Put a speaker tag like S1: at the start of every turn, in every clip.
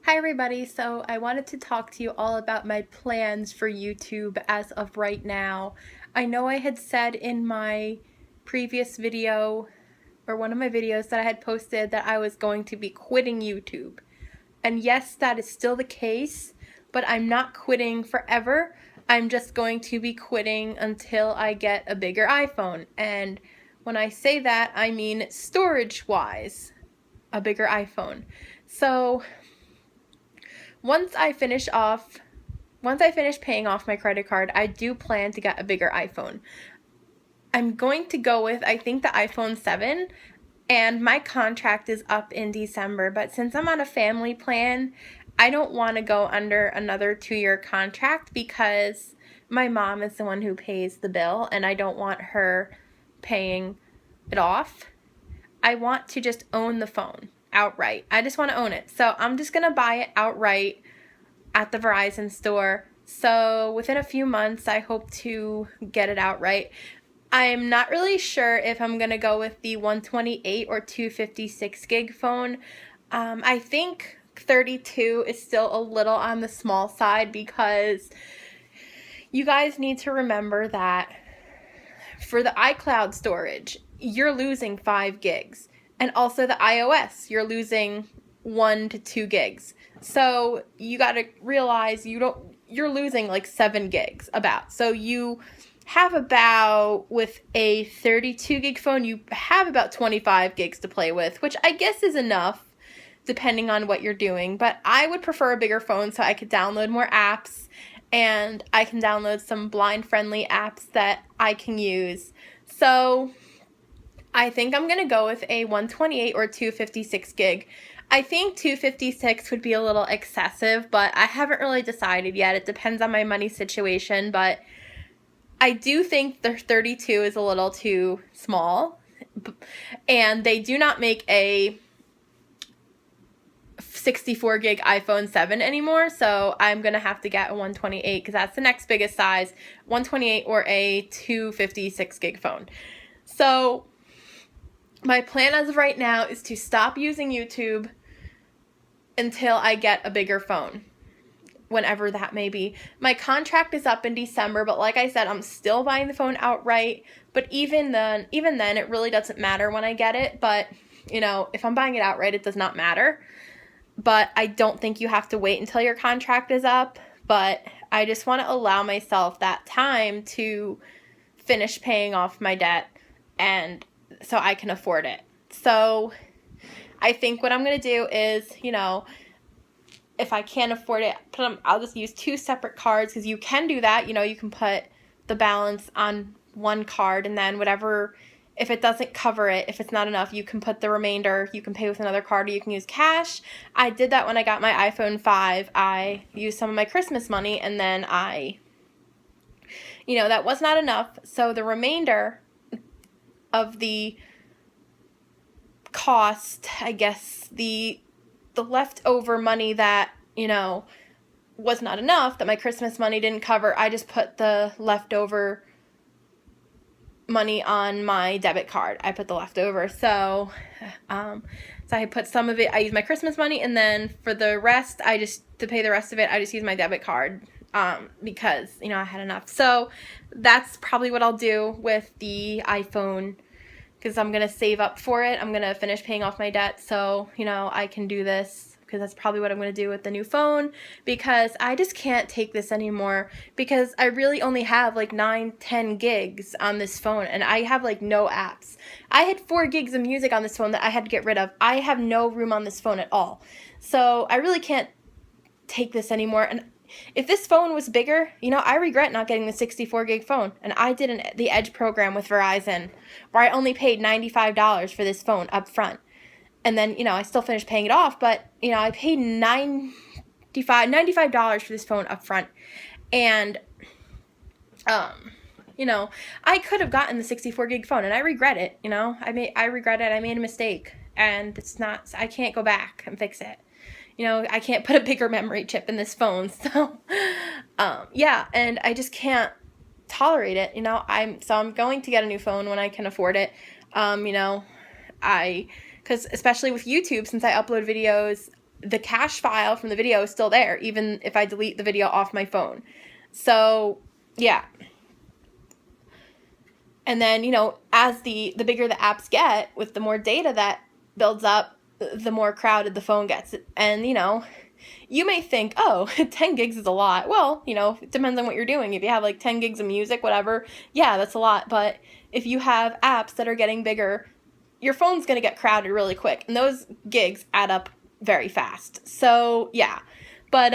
S1: Hi everybody, so I wanted to talk to you all about my plans for YouTube as of right now. I know I had said in my previous video, or one of my videos that I had posted, that I was going to be quitting YouTube. And yes, that is still the case, but I'm not quitting forever. I'm just going to be quitting until I get a bigger iPhone. And when I say that, I mean storage-wise, a bigger iPhone. So once I finish paying off my credit card, I do plan to get a bigger iPhone. I'm going to go with, I think, the iPhone 7, and my contract is up in December, but since I'm on a family plan, I don't want to go under another 2-year contract because my mom is the one who pays the bill, and I don't want her paying it off. I want to just own the phone outright. I just want to own it. So I'm just going to buy it outright at the Verizon store. So within a few months, I hope to get it outright. I'm not really sure if I'm going to go with the 128 or 256 gig phone. I think 32 is still a little on the small side because you guys need to remember that for the iCloud storage, you're losing 5 gigs. And also the iOS, you're losing 1 to 2 gigs. So you got to realize you're losing like 7 gigs about. So you have about, with a 32 gig phone, you have about 25 gigs to play with, which I guess is enough depending on what you're doing. But I would prefer a bigger phone so I could download more apps, and I can download some blind-friendly apps that I can use. So I think I'm going to go with a 128 or 256 gig. I think 256 would be a little excessive, but I haven't really decided yet. It depends on my money situation, but I do think the 32 is a little too small, and they do not make a 64 gig iPhone 7 anymore, so I'm going to have to get a 128 because that's the next biggest size, 128 or a 256 gig phone. So my plan as of right now is to stop using YouTube until I get a bigger phone, whenever that may be. My contract is up in December, but like I said, I'm still buying the phone outright. But even then, it really doesn't matter when I get it. But, if I'm buying it outright, it does not matter. But I don't think you have to wait until your contract is up. But I just want to allow myself that time to finish paying off my debt, and so I can afford it. So I think what I'm going to do is, if I can't afford it, I'll just use 2 separate cards, because you can do that. You can put the balance on one card, and then whatever, if it doesn't cover it, if it's not enough, you can put the remainder, you can pay with another card, or you can use cash. I did that when I got my iPhone 5. I used some of my Christmas money, and then that was not enough. So the remainder of the cost, I guess, the leftover money that, was not enough, that my Christmas money didn't cover, I just put the leftover money on my debit card. I put the leftover. So I put some of it, I used my Christmas money, and then for the rest, to pay the rest of it, I just used my debit card because, I had enough. So that's probably what I'll do with the iPhone, because I'm going to save up for it. I'm going to finish paying off my debt so, I can do this, because that's probably what I'm going to do with the new phone, because I just can't take this anymore, because I really only have like 9-10 gigs on this phone, and I have like no apps. I had 4 gigs of music on this phone that I had to get rid of. I have no room on this phone at all. So I really can't take this anymore. And if this phone was bigger, I regret not getting the 64 gig phone. And I did the Edge program with Verizon, where I only paid $95 for this phone up front. And then, I still finished paying it off, but, I paid $95 for this phone up front. And, I could have gotten the 64 gig phone, and I regret it, I regret it. I made a mistake, and I can't go back and fix it. I can't put a bigger memory chip in this phone. So, yeah, and I just can't tolerate it. I'm going to get a new phone when I can afford it. Because especially with YouTube, since I upload videos the cache file from the video is still there, even if I delete the video off my phone. So, yeah. And then, you know, as the bigger the apps get, with the more data that builds up, the more crowded the phone gets. And, you know, you may think, oh, 10 gigs is a lot. Well, you know, it depends on what you're doing. If you have like 10 gigs of music, whatever, yeah, that's a lot. But if you have apps that are getting bigger, your phone's going to get crowded really quick. And those gigs add up very fast. So, yeah. But,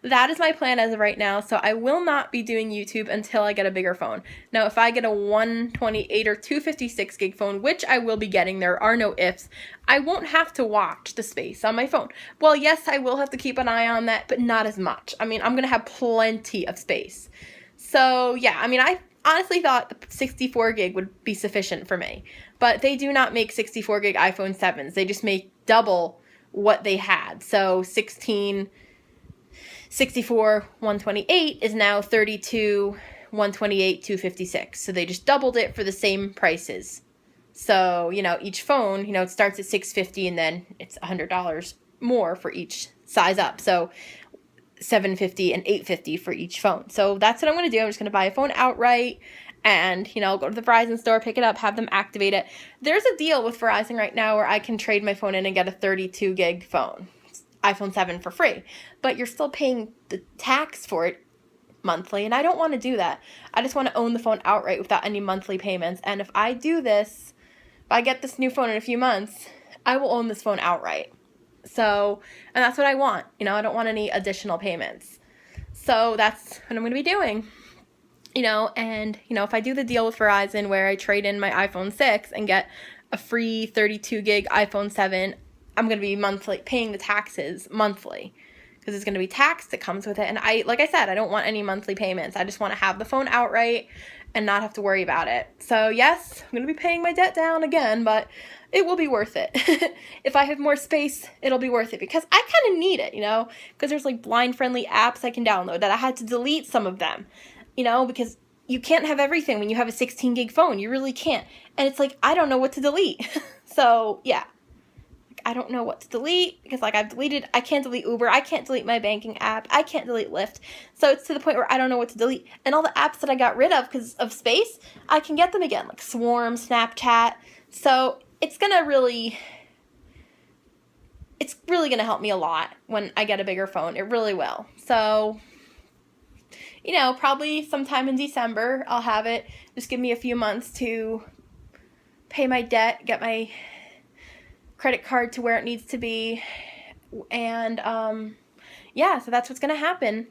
S1: that is my plan as of right now, so I will not be doing YouTube until I get a bigger phone. Now, if I get a 128 or 256 gig phone, which I will be getting, there are no ifs, I won't have to watch the space on my phone. Well, yes, I will have to keep an eye on that, but not as much. I mean, I'm going to have plenty of space. So, yeah, I mean, I honestly thought 64 gig would be sufficient for me, but they do not make 64 gig iPhone 7s. They just make double what they had. So, 64 128 is now 32 128 256. So they just doubled it for the same prices. So, you know, each phone, you know, it starts at $650 and then it's $100 more for each size up. So $750 and $850 for each phone. So that's what I'm going to do. I'm just going to buy a phone outright and, you know, go to the Verizon store, pick it up, have them activate it. There's a deal with Verizon right now where I can trade my phone in and get a 32 gig phone. iPhone 7 for free, but you're still paying the tax for it monthly, and I don't want to do that. I just want to own the phone outright without any monthly payments, and if I do this, if I get this new phone in a few months, I will own this phone outright. So, and that's what I want. You know, I don't want any additional payments. So that's what I'm going to be doing. You know, and, you know, if I do the deal with Verizon where I trade in my iPhone 6 and get a free 32 gig iPhone 7, I'm going to be monthly paying the taxes monthly because it's going to be tax that comes with it. And like I said, I don't want any monthly payments. I just want to have the phone outright and not have to worry about it. So yes, I'm going to be paying my debt down again, but it will be worth it. If I have more space, it'll be worth it because I kind of need it, you know, because there's like blind friendly apps I can download that I had to delete some of them, you know, because you can't have everything when you have a 16 gig phone. You really can't. And it's like, I don't know what to delete. So yeah. I don't know what to delete because like I can't delete Uber, I can't delete my banking app, I can't delete Lyft. So it's to the point where I don't know what to delete. And all the apps that I got rid of because of space, I can get them again, like Swarm, Snapchat. So it's really going to help me a lot when I get a bigger phone. It really will. So, you know, probably sometime in December, I'll have it. Just give me a few months to pay my debt, get my credit card to where it needs to be, and yeah, so that's what's gonna happen.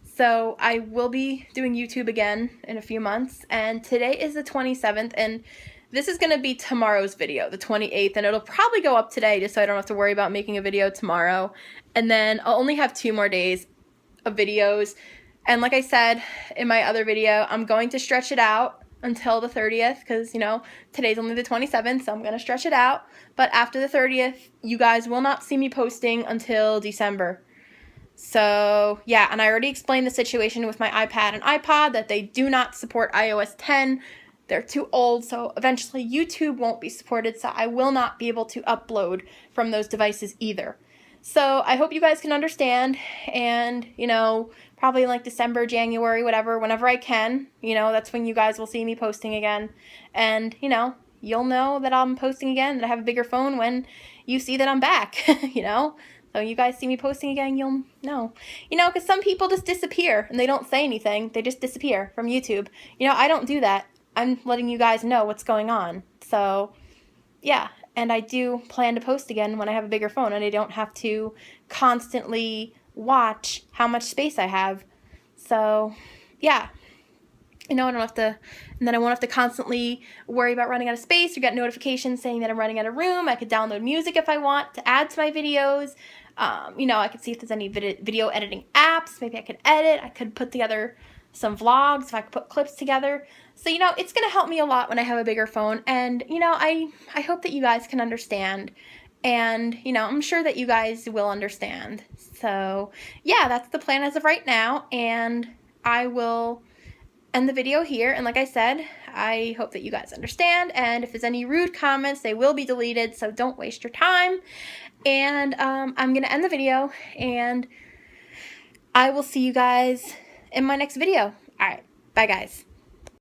S1: So I will be doing YouTube again in a few months, and today is the 27th, and this is gonna be tomorrow's video, the 28th, and it'll probably go up today just so I don't have to worry about making a video tomorrow. And then I'll only have 2 more days of videos, and like I said in my other video, I'm going to stretch it out until the 30th because, you know, today's only the 27th, so I'm going to stretch it out. But after the 30th, you guys will not see me posting until December. So, yeah, and I already explained the situation with my iPad and iPod that they do not support iOS 10. They're too old, so eventually YouTube won't be supported, so I will not be able to upload from those devices either. So I hope you guys can understand, and, you know, probably in like December, January, whatever, whenever I can, you know, that's when you guys will see me posting again. And, you know, you'll know that I'm posting again, that I have a bigger phone when you see that I'm back, you know. So you guys see me posting again, you'll know. You know, because some people just disappear and they don't say anything. They just disappear from YouTube. You know, I don't do that. I'm letting you guys know what's going on. So, yeah. And I do plan to post again when I have a bigger phone and I don't have to constantly watch how much space I have. So, yeah. You know, I don't have to, and then I won't have to constantly worry about running out of space or get notifications saying that I'm running out of room. I could download music if I want to add to my videos. You know, I could see if there's any video editing apps. Maybe I could edit. I could put together some vlogs if I could put clips together. So, you know, it's going to help me a lot when I have a bigger phone. And, you know, I hope that you guys can understand. And, you know, I'm sure that you guys will understand. So, yeah, that's the plan as of right now. And I will end the video here. And like I said, I hope that you guys understand, and if there's any rude comments, they will be deleted, so don't waste your time. And I'm gonna end the video, and I will see you guys in my next video. Alright, bye guys.